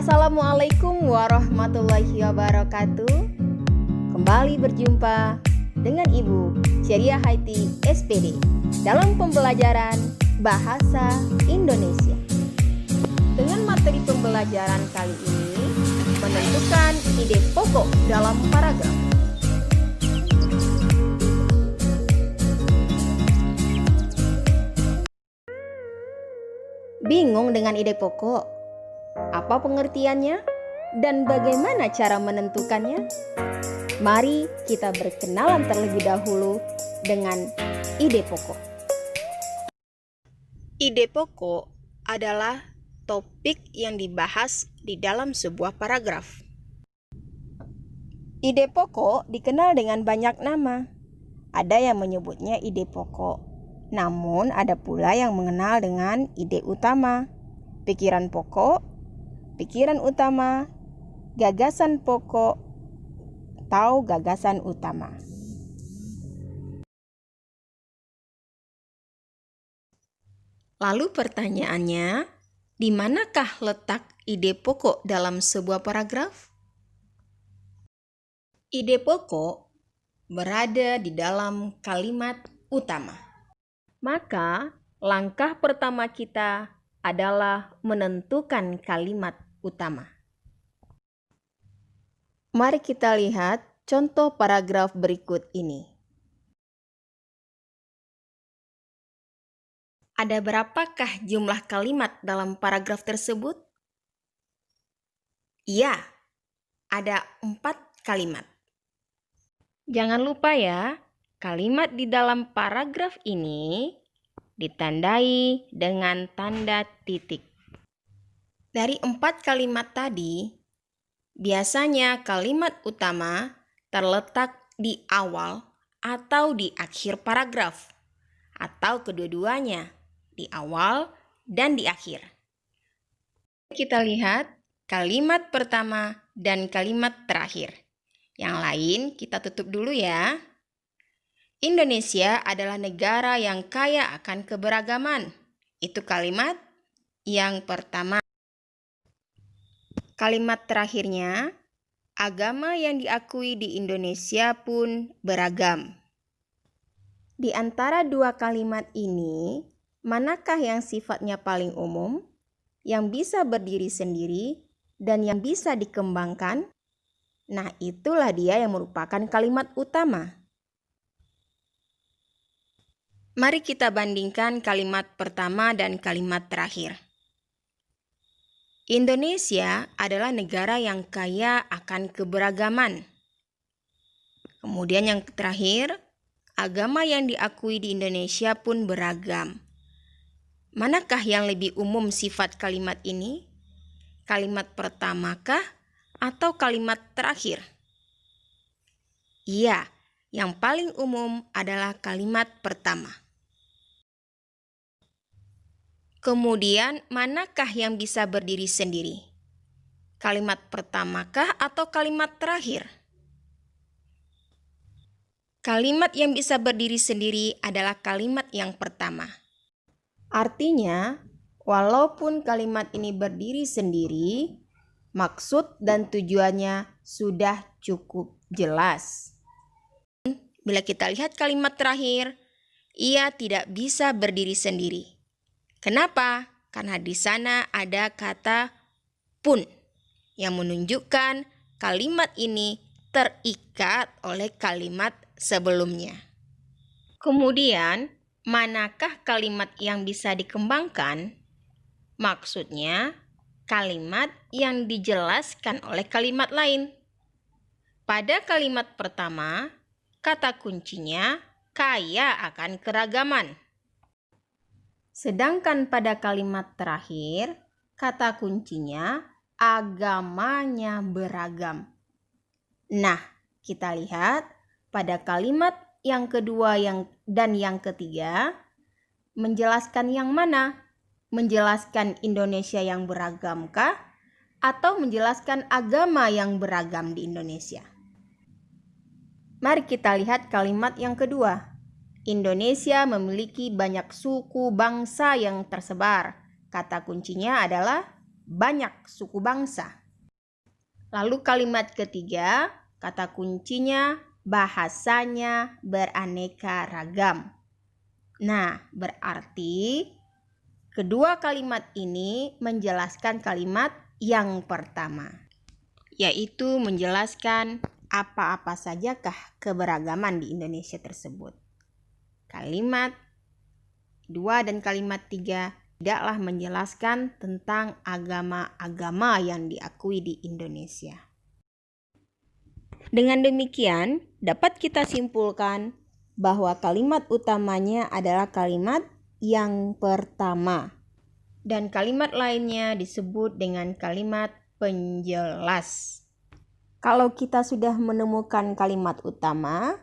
Assalamualaikum warahmatullahi wabarakatuh. Kembali berjumpa dengan Ibu Ceria Haiti SPD dalam pembelajaran Bahasa Indonesia. Dengan materi pembelajaran kali ini, menentukan ide pokok dalam paragraf. Bingung dengan ide pokok? Apa pengertiannya dan bagaimana cara menentukannya? Mari kita berkenalan terlebih dahulu dengan ide pokok. Ide pokok adalah topik yang dibahas di dalam sebuah paragraf. Ide pokok dikenal dengan banyak nama. Ada yang menyebutnya ide pokok, namun ada pula yang mengenal dengan ide utama, pikiran pokok, pikiran utama, gagasan pokok, atau gagasan utama. Lalu pertanyaannya, di manakah letak ide pokok dalam sebuah paragraf? Ide pokok berada di dalam kalimat utama. Maka, langkah pertama kita adalah menentukan kalimat utama. Mari kita lihat contoh paragraf berikut ini. Ada berapakah jumlah kalimat dalam paragraf tersebut? Ya, ada 4 kalimat. Jangan lupa ya, kalimat di dalam paragraf ini ditandai dengan tanda titik. Dari 4 kalimat tadi, biasanya kalimat utama terletak di awal atau di akhir paragraf, atau kedua-duanya, di awal dan di akhir. Kita lihat kalimat pertama dan kalimat terakhir. Yang lain kita tutup dulu ya. Indonesia adalah negara yang kaya akan keberagaman. Itu kalimat yang pertama. Kalimat terakhirnya, agama yang diakui di Indonesia pun beragam. Di antara 2 kalimat ini, manakah yang sifatnya paling umum, yang bisa berdiri sendiri, dan yang bisa dikembangkan? Nah, itulah dia yang merupakan kalimat utama. Mari kita bandingkan kalimat pertama dan kalimat terakhir. Indonesia adalah negara yang kaya akan keberagaman. Kemudian yang terakhir, agama yang diakui di Indonesia pun beragam. Manakah yang lebih umum sifat kalimat ini? Kalimat pertamakah atau kalimat terakhir? Iya, yang paling umum adalah kalimat pertama. Kemudian, manakah yang bisa berdiri sendiri? Kalimat pertamakah atau kalimat terakhir? Kalimat yang bisa berdiri sendiri adalah kalimat yang pertama. Artinya, walaupun kalimat ini berdiri sendiri, maksud dan tujuannya sudah cukup jelas. Bila kita lihat kalimat terakhir, ia tidak bisa berdiri sendiri. Kenapa? Karena di sana ada kata pun yang menunjukkan kalimat ini terikat oleh kalimat sebelumnya. Kemudian, manakah kalimat yang bisa dikembangkan? Maksudnya, kalimat yang dijelaskan oleh kalimat lain. Pada kalimat pertama, kata kuncinya kaya akan keragaman. Sedangkan pada kalimat terakhir, kata kuncinya agamanya beragam. Nah, kita lihat pada kalimat yang kedua dan yang ketiga, menjelaskan yang mana? Menjelaskan Indonesia yang beragamkah? Atau menjelaskan agama yang beragam di Indonesia? Mari kita lihat kalimat yang kedua. Indonesia memiliki banyak suku bangsa yang tersebar. Kata kuncinya adalah banyak suku bangsa. Lalu kalimat ketiga, kata kuncinya bahasanya beraneka ragam. Nah, berarti kedua kalimat ini menjelaskan kalimat yang pertama, yaitu menjelaskan apa-apa sajakah keberagaman di Indonesia tersebut. Kalimat 2 dan kalimat 3 tidaklah menjelaskan tentang agama-agama yang diakui di Indonesia. Dengan demikian, dapat kita simpulkan bahwa kalimat utamanya adalah kalimat yang pertama, dan kalimat lainnya disebut dengan kalimat penjelas. Kalau kita sudah menemukan kalimat utama,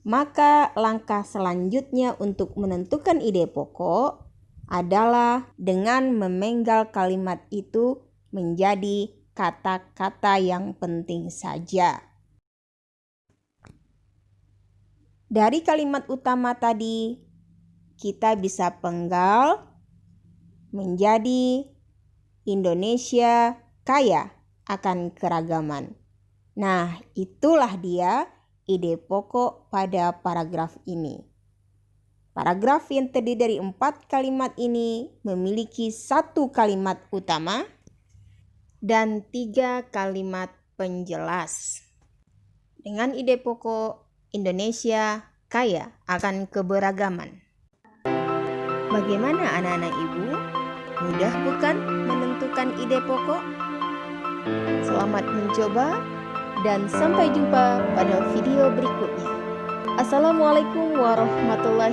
maka langkah selanjutnya untuk menentukan ide pokok adalah dengan memenggal kalimat itu menjadi kata-kata yang penting saja. Dari kalimat utama tadi, kita bisa penggal menjadi Indonesia kaya akan keragaman. Nah, itulah dia ide pokok pada paragraf ini. Paragraf yang terdiri dari 4 kalimat ini memiliki 1 kalimat utama dan 3 kalimat penjelas. Dengan ide pokok Indonesia kaya akan keberagaman. Bagaimana anak-anak ibu? Mudah bukan menentukan ide pokok? Selamat mencoba dan sampai jumpa pada video berikutnya. Assalamualaikum warahmatullahi wabarakatuh.